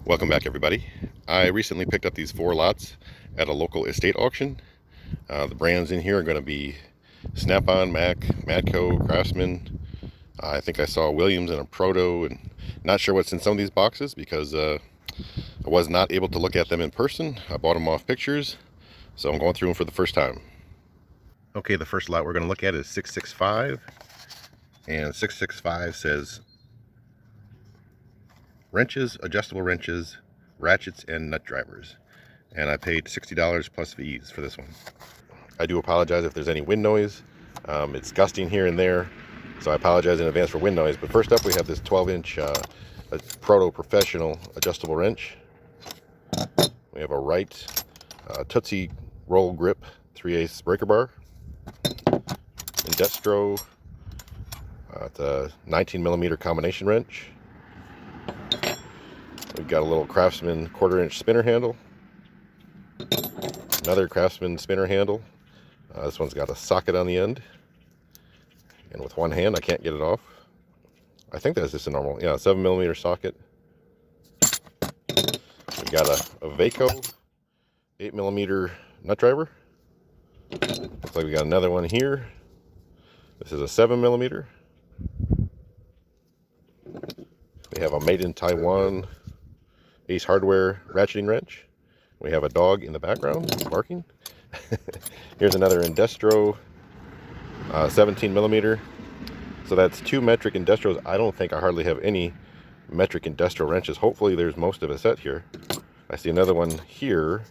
Welcome back, everybody. I recently picked up these 4 lots at a local estate auction. The brands in here are going to be Snap-on, Mac, Matco, Craftsman. I think I saw Williams and a Proto, and not sure what's in some of these boxes because I was not able to look at them in person. I bought them off pictures, so I'm going through them for the first time. Okay, the first lot we're going to look at is 665, and 665 says wrenches, adjustable wrenches, ratchets, and nut drivers. And I paid $60 plus fees for this one. I do apologize if there's any wind noise. It's gusting here and there, so I apologize in advance for wind noise. But first up, we have this 12-inch Proto Professional adjustable wrench. We have a Wright Tootsie Roll Grip 3/8 breaker bar. Indestro, it's a 19mm combination wrench. We've got a little Craftsman 1/4-inch spinner handle. Another Craftsman spinner handle. This one's got a socket on the end. And with one hand, I can't get it off. I think that's just a normal, 7mm socket. We've got a Vaco 8mm nut driver. Looks like we got another one here. This is a 7mm. We have a made in Taiwan Ace Hardware ratcheting wrench. We have a dog in the background barking. Here's another Indestro 17mm. So that's 2 metric Indestros. I don't think I hardly have any metric Indestro wrenches. Hopefully there's most of a set here. I see another one here.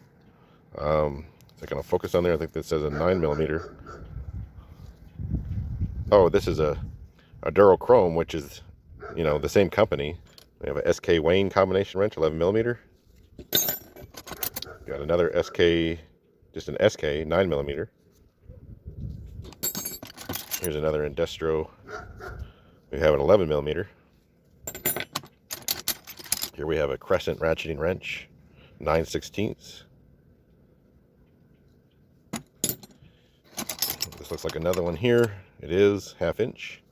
Is that going to focus on there? I think this says a 9mm. Oh, this is a Durochrome, which is, the same company. We have a SK Wayne combination wrench, 11mm. Got another SK, just an SK 9mm. Here's another Indestro. We have an 11mm. Here we have a Crescent ratcheting wrench, 9/16. This looks like another one here. It is 1/2 inch.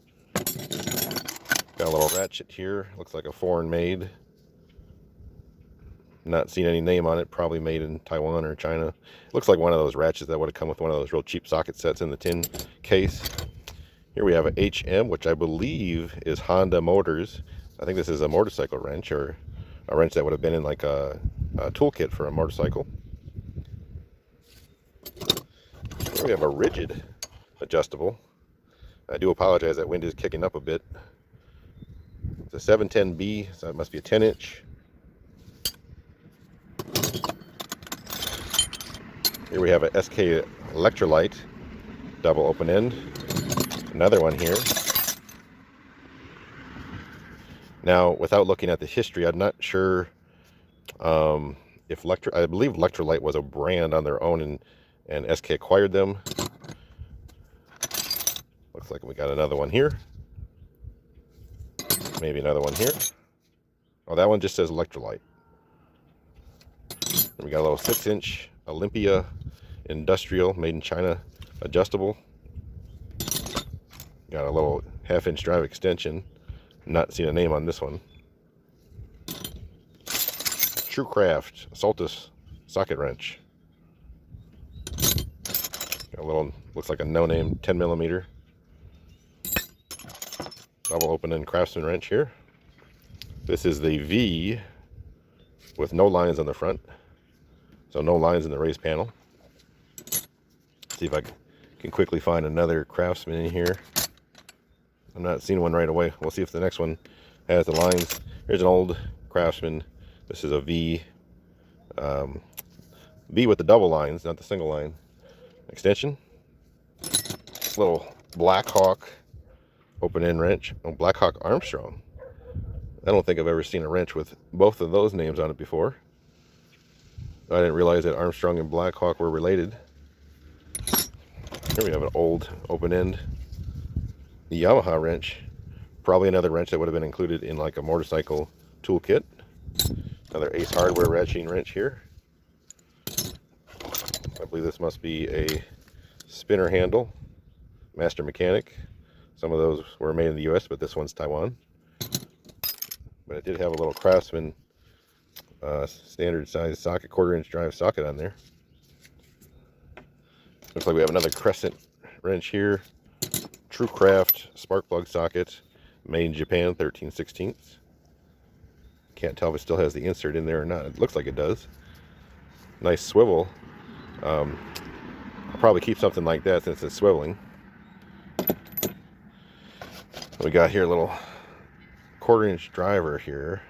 Got a little ratchet here. Looks like a foreign made. Not seen any name on it. Probably made in Taiwan or China. Looks like one of those ratchets that would have come with one of those real cheap socket sets in the tin case. Here we have a HM, which I believe is Honda Motors. I think this is a motorcycle wrench, or a wrench that would have been in like a toolkit for a motorcycle. Here we have a rigid adjustable. I do apologize, that wind is kicking up a bit. It's a 710B, so it must be a 10-inch. Here we have a SK Electrolyte, double open end. Another one here. Now, without looking at the history, I'm not sure if I believe Electrolyte was a brand on their own, and SK acquired them. Looks like we got another one here. Maybe another one here. Oh, that one just says Electrolyte. And we got a little 6-inch Olympia Industrial, made in China, adjustable. Got a little 1/2 inch drive extension. Not seeing a name on this one. Truecraft Soltis socket wrench. Got a little, looks like a no-name 10mm. Double open end Craftsman wrench here. This is the V with no lines on the front. So no lines in the raised panel. See if I can quickly find another Craftsman in here. I'm not seeing one right away. We'll see if the next one has the lines. Here's an old Craftsman. This is a V. V with the double lines, not the single line extension. Little Blackhawk open end wrench. Oh, Blackhawk Armstrong. I don't think I've ever seen a wrench with both of those names on it before. I didn't realize that Armstrong and Blackhawk were related. Here we have an old open end Yamaha wrench. Probably another wrench that would have been included in like a motorcycle toolkit. Another Ace Hardware ratcheting wrench here. I believe this must be a spinner handle. Master Mechanic. Some of those were made in the US, but this one's Taiwan. But it did have a little Craftsman Standard size socket, 1/4-inch drive socket on there. Looks like we have another crescent wrench here. True Craft spark plug socket, made in Japan, 13/16. Can't tell if it still has the insert in there or not. It looks like it does. Nice swivel. I'll probably keep something like that since it's swiveling. We got here a little 1/4-inch driver here.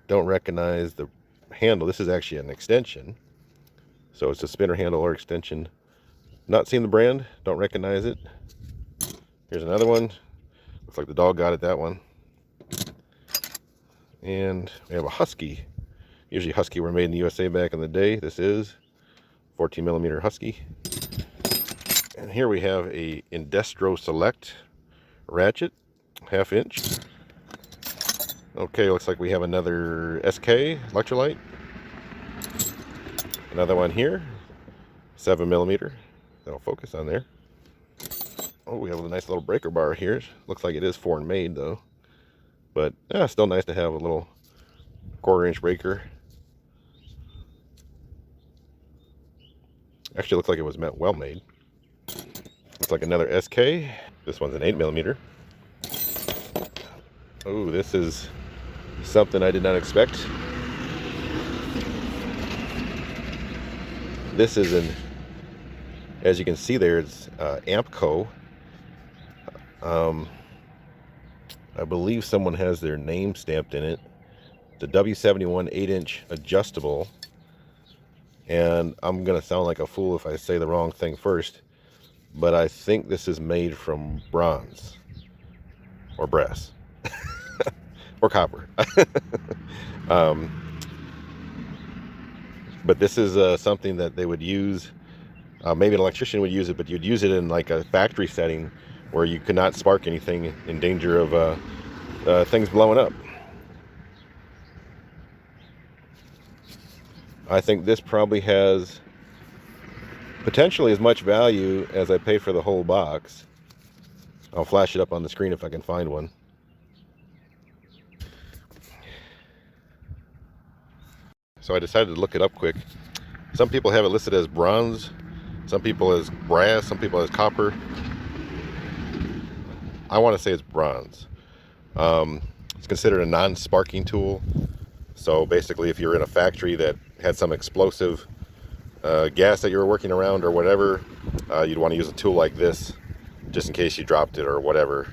Don't recognize the handle. This is actually an extension. So it's a spinner handle or extension. Not seeing the brand. Don't recognize it. Here's another one. Looks like the dog got it, that one. And we have a Husky. Usually Husky were made in the USA back in the day. This is 14mm Husky. And here we have a Indestro Select ratchet, 1/2 inch. Okay, looks like we have another SK electrolyte. Another one here, 7mm. That'll focus on there. Oh, we have a nice little breaker bar here. Looks like it is foreign made though. But yeah, still nice to have a little 1/4-inch breaker. Actually looks like it was well made. Looks like another SK. This one's an 8mm. Oh, this is something I did not expect. This is an, as you can see there, it's Ampco. I believe someone has their name stamped in it. The W71 8-inch adjustable. And I'm gonna sound like a fool if I say the wrong thing first, but I think this is made from bronze or brass or copper. But this is something that they would use. Maybe an electrician would use it, but you'd use it in like a factory setting where you could not spark anything, in danger of things blowing up. I think this probably has potentially as much value as I pay for the whole box. I'll flash it up on the screen if I can find one. So I decided to look it up quick. Some people have it listed as bronze, some people as brass, some people as copper. I want to say it's bronze. It's considered a non-sparking tool. So basically, if you're in a factory that had some explosive gas that you were working around or whatever, you'd want to use a tool like this just in case you dropped it or whatever,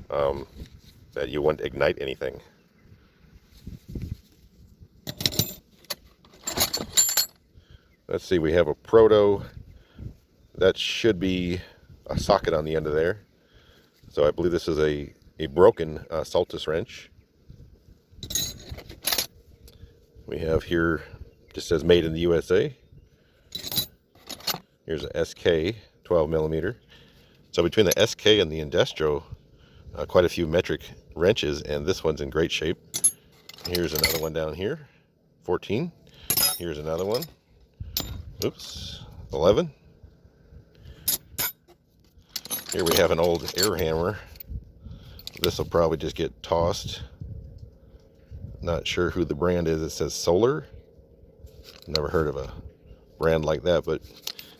that you wouldn't ignite anything. Let's see, we have a proto. That should be a socket on the end of there. So I believe this is a broken Saltus wrench. We have here, just says made in the USA. Here's a SK 12mm. So between the SK and the Indestro, quite a few metric wrenches, and this one's in great shape. Here's another one down here, 14. Here's another one. Oops, 11. Here we have an old air hammer. This will probably just get tossed. Not sure who the brand is. It says Solar. Never heard of a brand like that, but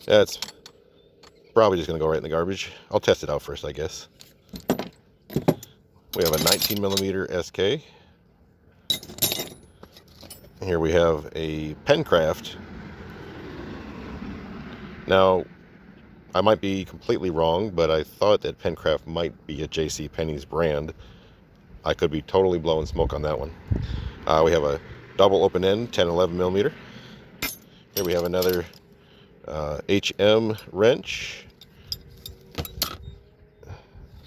that's probably just going to go right in the garbage. I'll test it out first, I guess. We have a 19mm SK. Here we have a Pencraft. Now, I might be completely wrong, but I thought that Pencraft might be a J.C. Penney's brand. I could be totally blowing smoke on that one. We have a double open end, 10-11mm. Here we have another HM wrench.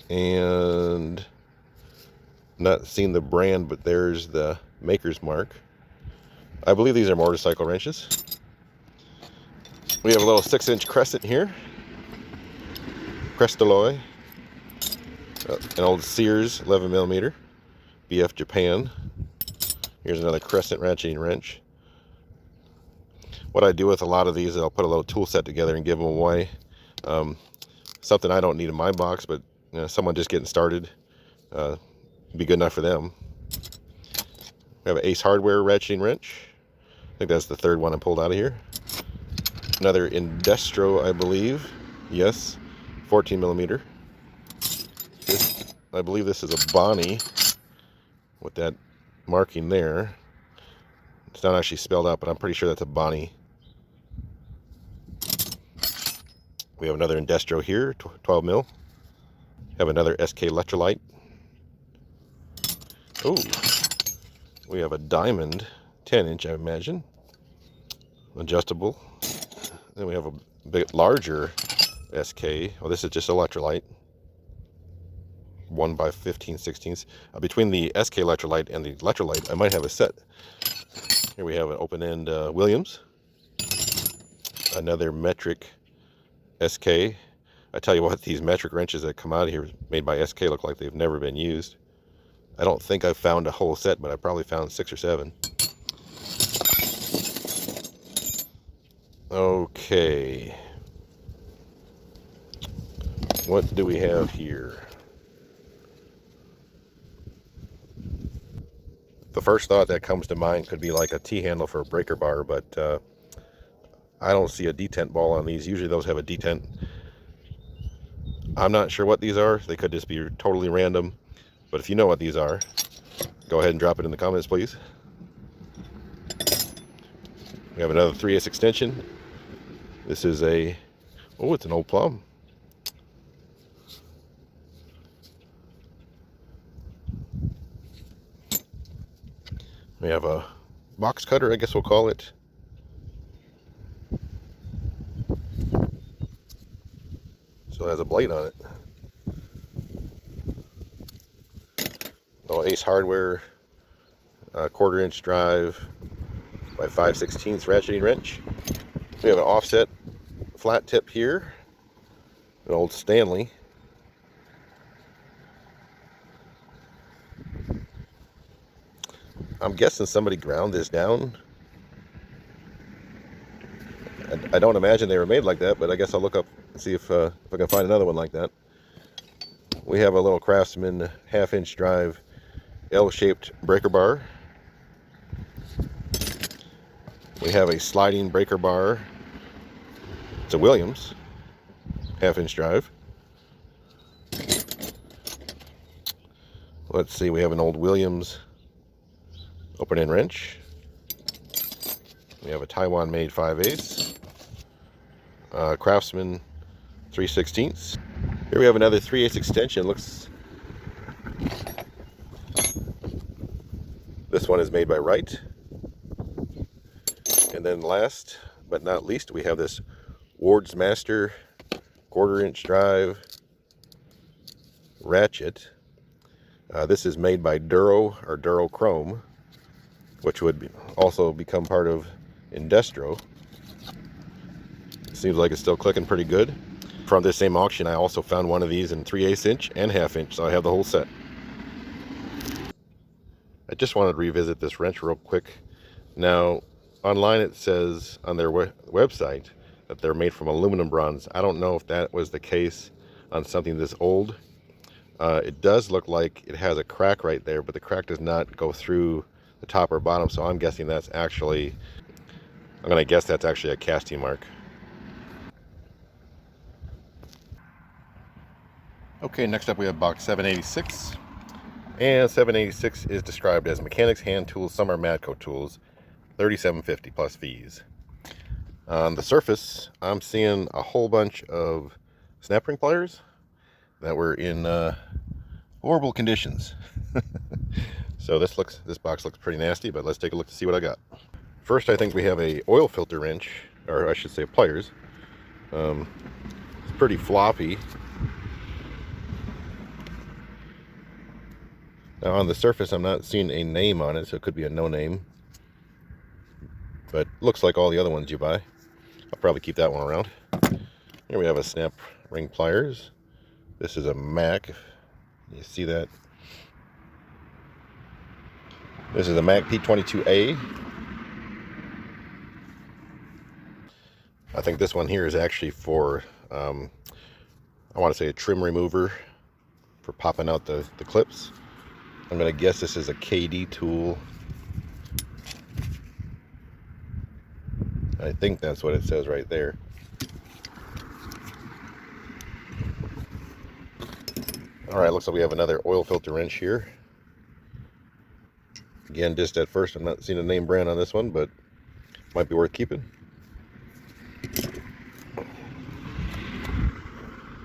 And not seeing the brand, but there's the maker's mark. I believe these are motorcycle wrenches. We have a little 6-inch crescent here. Crestalloy. An old Sears 11mm. BF Japan. Here's another crescent ratcheting wrench. What I do with a lot of these is I'll put a little tool set together and give them away. Something I don't need in my box, but someone just getting started, be good enough for them. We have an Ace Hardware ratcheting wrench. I think that's the third one I pulled out of here. Another Indestro, I believe. Yes, 14 millimeter. I believe this is a Bonnie with that marking there. It's not actually spelled out, but I'm pretty sure that's a Bonnie. We have another Indestro here, 12 mil. Have another SK electrolyte. Oh, we have a Diamond 10-inch, I imagine. Adjustable. Then we have a bit larger SK. Oh, this is just electrolyte. 1 by 15/16. Between the SK electrolyte and the electrolyte, I might have a set. Here we have an open-end Williams. Another metric SK. I tell you what, these metric wrenches that come out of here made by SK look like they've never been used. I don't think I've found a whole set, but I probably found 6 or 7. Okay. What do we have here? The first thought that comes to mind could be like a T-handle for a breaker bar, but I don't see a detent ball on these. Usually those have a detent. I'm not sure what these are. They could just be totally random. But if you know what these are, go ahead and drop it in the comments, please. We have another 3/8 extension. This is a, oh, it's an old plum. We have a box cutter, I guess we'll call it. So it has a blade on it. Oh, Ace Hardware, 1/4-inch drive by 5/16 ratcheting wrench. We have an offset flat tip here, an old Stanley. I'm guessing somebody ground this down. I don't imagine they were made like that, but I guess I'll look up and see if I can find another one like that. We have a little Craftsman 1/2-inch drive L-shaped breaker bar. We have a sliding breaker bar. It's a Williams 1/2-inch drive. Let's see, we have an old Williams open-end wrench. We have a Taiwan-made 5/8. Craftsman 3/16. Here we have another 3/8 extension. This one is made by Wright. And then last but not least, we have this Ward's Master 1/4-inch drive ratchet. This is made by Duro or Duro Chrome, which would also become part of Indestro. Seems like it's still clicking pretty good. From this same auction, I also found one of these in 3/8 inch and 1/2 inch, so I have the whole set. I just wanted to revisit this wrench real quick. Now, online it says on their website that they're made from aluminum bronze. I don't know if that was the case on something this old. It does look like it has a crack right there, but the crack does not go through the top or bottom, so I'm guessing that's actually, I'm going to guess that's actually a casting mark. Okay, next up we have box 786. And 786 is described as Mechanics Hand Tools Summer Matco Tools, $37.50 plus fees. On the surface, I'm seeing a whole bunch of snap ring pliers that were in horrible conditions. So this box looks pretty nasty, but let's take a look to see what I got. First, I think we have a oil filter wrench, or I should say pliers. It's pretty floppy. Now on the surface, I'm not seeing a name on it, so it could be a no name. But looks like all the other ones you buy. I'll probably keep that one around. Here we have a snap ring pliers. This is a Mac. You see that? This is a Mac P22A. I think this one here is actually for, I want to say a trim remover for popping out the clips. I'm going to guess this is a KD tool. I think that's what it says right there. Alright, looks like we have another oil filter wrench here. Again, just at first I'm not seeing a name brand on this one, but might be worth keeping.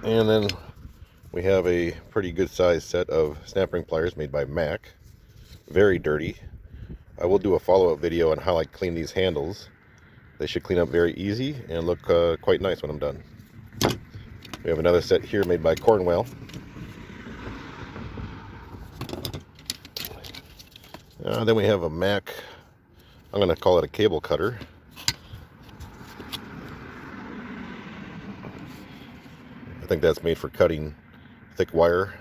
And then we have a pretty good sized set of snap ring pliers made by Mac. Very dirty. I will do a follow-up video on how I clean these handles. They should clean up very easy and look quite nice when I'm done. We have another set here made by Cornwell. Then we have a Mac, I'm going to call it a cable cutter. I think that's made for cutting thick wire.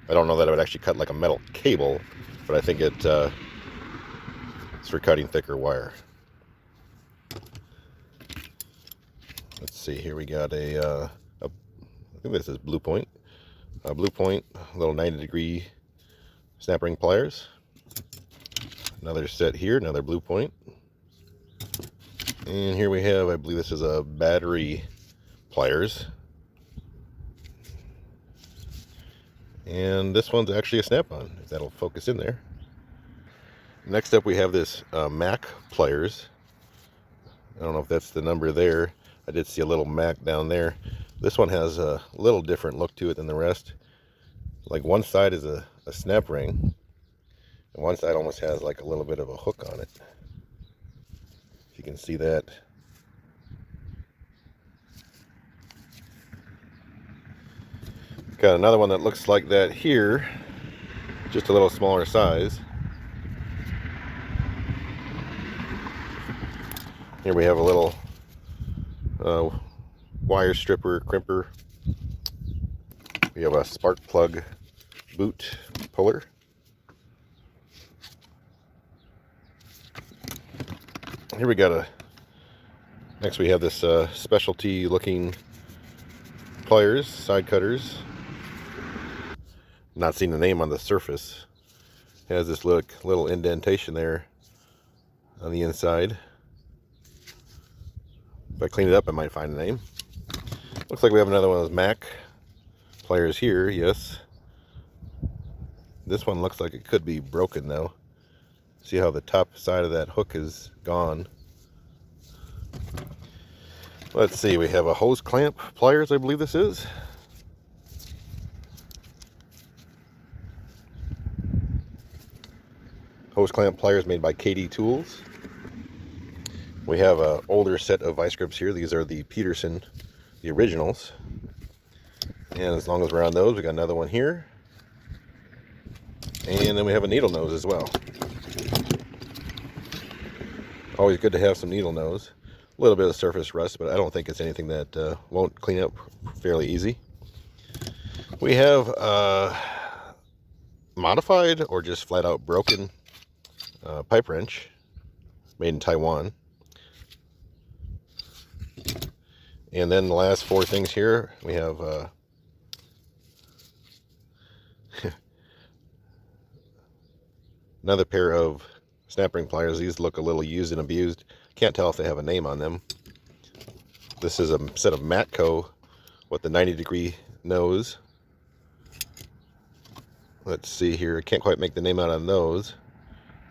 I don't know that it would actually cut like a metal cable, but I think it's for cutting thicker wire. Let's see, here we got I think this is Blue Point. Blue Point, little 90-degree snap ring pliers. Another set here, another Blue Point. And here we have, I believe this is a battery pliers. And this one's actually a snap-on, if that'll focus in there. Next up we have this Mac pliers. I don't know if that's the number there. I did see a little Mac down there. This one has a little different look to it than the rest. Like one side is a snap ring, and one side almost has like a little bit of a hook on it. If you can see that. Got another one that looks like that here, just a little smaller size. Here we have a little wire stripper, crimper. We have a spark plug boot puller. Here we got next we have this specialty looking pliers, side cutters. Not seeing the name on the surface. It has this little indentation there on the inside. If I clean it up, I might find the name. Looks like we have another one of those Mac pliers here, yes. This one looks like it could be broken though. See how the top side of that hook is gone. Let's see, we have a hose clamp pliers, I believe this is. Hose clamp pliers made by KD Tools. We have an older set of vice grips here. These are the Peterson, the originals. And as long as we're on those, we got another one here. And then we have a needle nose as well. Always good to have some needle nose. A little bit of surface rust, but I don't think it's anything that won't clean up fairly easy. We have modified or just flat out broken pipe wrench made in Taiwan. And then the last four things here, we have another pair of snap ring pliers. These look a little used and abused. Can't tell if they have a name on them. This is a set of Matco with the 90-degree nose. Let's see here. I can't quite make the name out on those.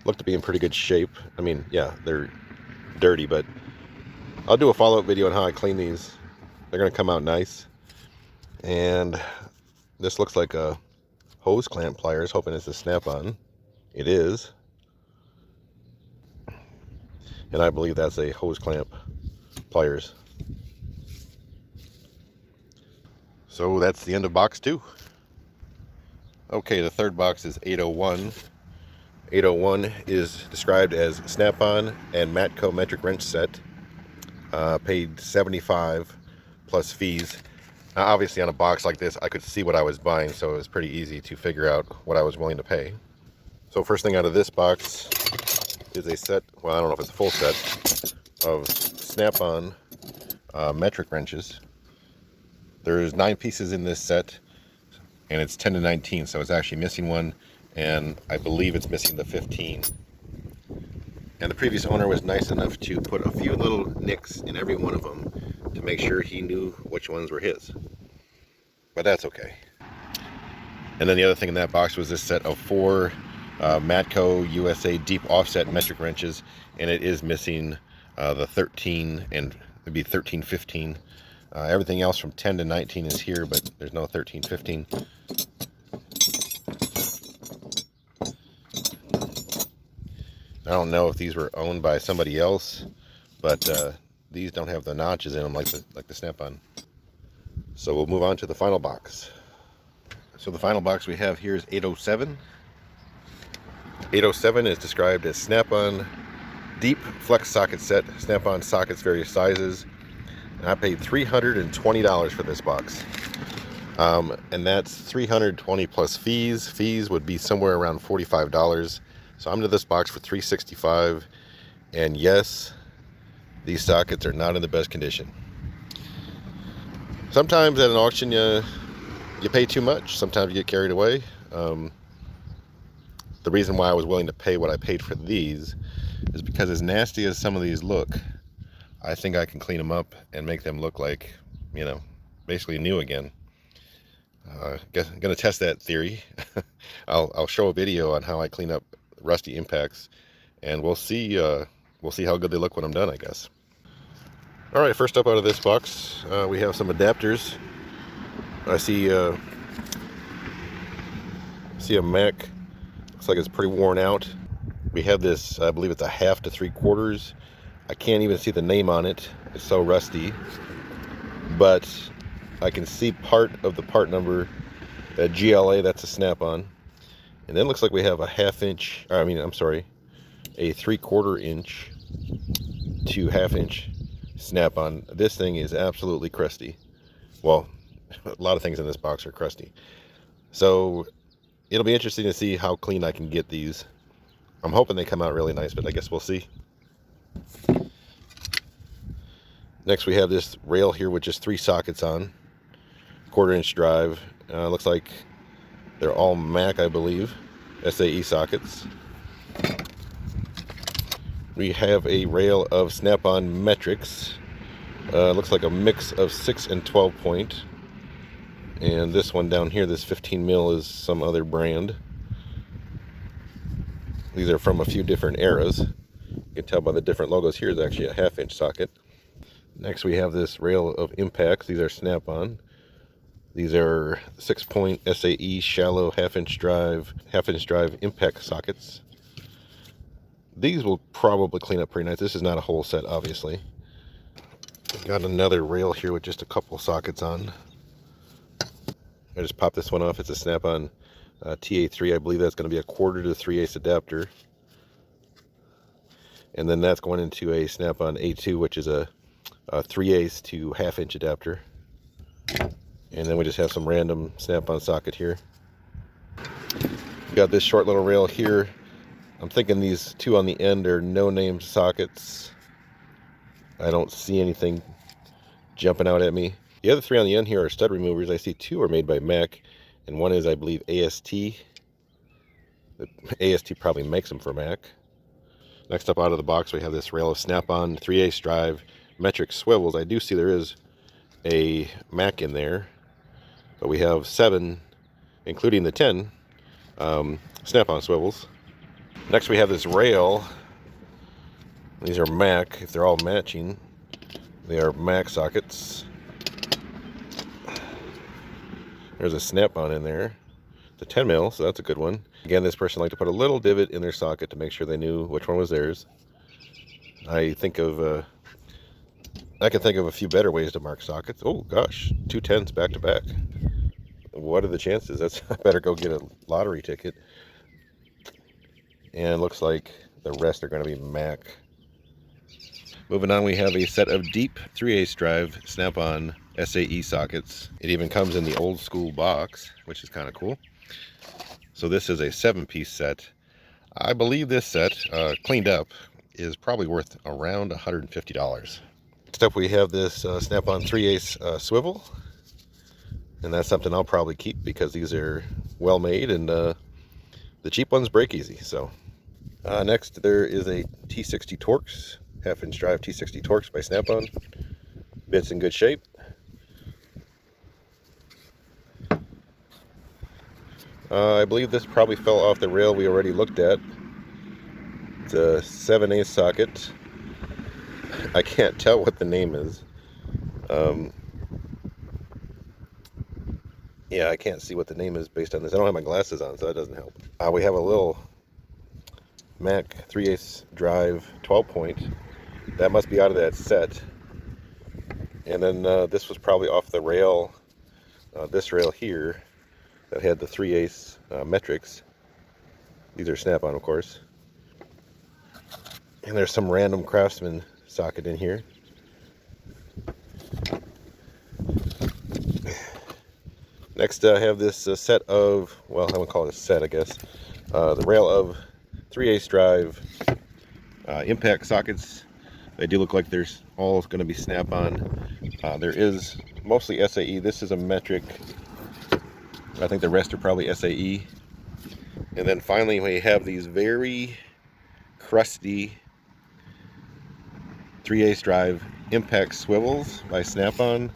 Look to be in pretty good shape. I mean, yeah, they're dirty, but I'll do a follow-up video on how I clean these. They're going to come out nice. And this looks like a hose clamp pliers, hoping it's a snap-on. It is. And I believe that's a hose clamp pliers. So that's the end of box 2. Okay, the third box is 801. 801 is described as snap-on and Matco metric wrench set. Paid $75 plus fees. Now, obviously on a box like this, I could see what I was buying, so it was pretty easy to figure out what I was willing to pay. So first thing out of this box is a set, well, I don't know if it's a full set, of snap-on metric wrenches. There's 9 pieces in this set, and it's 10 to 19, so it's actually missing one, and I believe it's missing the 15. And the previous owner was nice enough to put a few little nicks in every one of them to make sure he knew which ones were his. But that's okay. And then the other thing in that box was this set of 4 Matco USA deep offset metric wrenches, and it is missing the 13 and maybe 13, 15. Everything else from 10 to 19 is here, but there's no 13, 15. I don't know if these were owned by somebody else, but these don't have the notches in them like the Snap-on. So we'll move on to the final box. So the final box we have here is 807. 807 is described as Snap-on deep flex socket set, Snap-on sockets various sizes. And I paid $320 for this box. And that's $320 plus fees. Fees would be somewhere around $45. So I'm into this box for $365. And yes, these sockets are not in the best condition. Sometimes at an auction you pay too much. Sometimes you get carried away. The reason why I was willing to pay what I paid for these is because, as nasty as some of these look, I think I can clean them up and make them look like, you know, basically new again. I'm going to test that theory. I'll show a video on how I clean up rusty impacts, and we'll see how good they look when I'm done, I guess. All right, first up out of this box, we have some adapters. I see a Mac. Looks like it's pretty worn out. We have this, I believe it's a 1/2 to 3/4. I can't even see the name on it. It's so rusty. But I can see part of the part number. That GLA, that's a Snap-on. And then it looks like we have a 1/2 inch, a 3/4 inch to 1/2 inch Snap-on. This thing is absolutely crusty. Well, a lot of things in this box are crusty. So it'll be interesting to see how clean I can get these. I'm hoping they come out really nice, but I guess we'll see. Next we have this rail here with just 3 sockets on. 1/4 inch drive. Looks like they're all Mac, I believe. SAE sockets. We have a rail of Snap-on metrics. Looks like a mix of 6 and 12 point. And this one down here, this 15 mil, is some other brand. These are from a few different eras. You can tell by the different logos. Here is actually a 1/2 inch socket. Next we have this rail of impacts. These are Snap-on. These are 6-point SAE shallow 1/2 inch drive impact sockets. These will probably clean up pretty nice. This is not a whole set, obviously. Got another rail here with just a couple sockets on. I just popped this one off. It's a Snap-on TA3. I believe that's going to be a 1/4 to 3/8 adapter. And then that's going into a Snap-on A2, which is a 3/8 to 1/2 inch adapter. And then we just have some random Snap-on socket here. Got this short little rail here. I'm thinking these 2 on the end are no-name sockets. I don't see anything jumping out at me. The other 3 on the end here are stud removers. I see 2 are made by Mac, and one is, I believe, AST. The AST probably makes them for Mac. Next up out of the box, we have this rail of Snap-on 3/8 drive metric swivels. I do see there is a Mac in there, but we have 7, including the 10, Snap-on swivels. Next we have this rail. These are Mac. If they're all matching, they are Mac sockets. There's a Snap-on in there. It's a 10 mil, so that's a good one. Again, this person liked to put a little divot in their socket to make sure they knew which one was theirs. I can think of a few better ways to mark sockets. Oh gosh, 2 10s back to back. What are the chances? I better go get a lottery ticket. And it looks like the rest are going to be Mac. Moving on, we have a set of deep 3/8 drive Snap-on SAE sockets. It even comes in the old school box, which is kind of cool. So this is a 7-piece set. I believe this set, cleaned up, is probably worth around $150. Next up we have this Snap-on 3/8 swivel. And that's something I'll probably keep because these are well made, and the cheap ones break easy. So Next, there is a T60 Torx, half-inch drive T60 Torx by Snap-on. Bit's in good shape. I believe this probably fell off the rail we already looked at. It's a 7/8 socket. I can't tell what the name is. Yeah, I can't see what the name is based on this. I don't have my glasses on, so that doesn't help. We have a little Mac 3/8 drive 12-point. That must be out of that set. And then this was probably off the rail, this rail here, that had the 3/8 metrics. These are Snap-on, of course. And there's some random Craftsman socket in here. Next, I have this set of, well, I would call it a set, I guess. The rail of 3/8 drive impact sockets. They do look like there's all going to be Snap-on. There is mostly SAE. This is a metric. I think the rest are probably SAE. And then finally, we have these very crusty 3/8 drive impact swivels by Snap-on.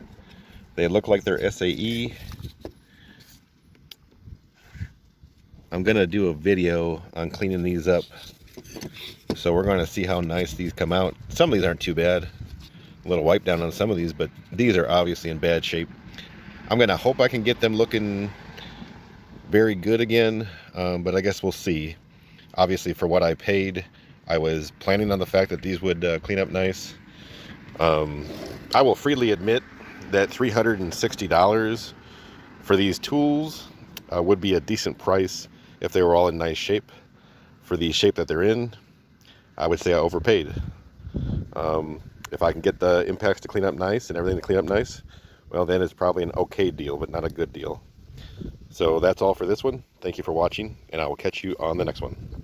They look like they're SAE. I'm gonna do a video on cleaning these up, so we're gonna see how nice these come out. Some of these aren't too bad. A little wipe down on some of these, but these are obviously in bad shape. I'm gonna hope I can get them looking very good again, but I guess we'll see. Obviously, for what I paid, I was planning on the fact that these would clean up nice. I will freely admit that $360 for these tools would be a decent price if they were all in nice shape. For the shape that they're in, I would say I overpaid. If I can get the impacts to clean up nice and everything to clean up nice, well, then it's probably an okay deal, but not a good deal. So that's all for this one. Thank you for watching, and I will catch you on the next one.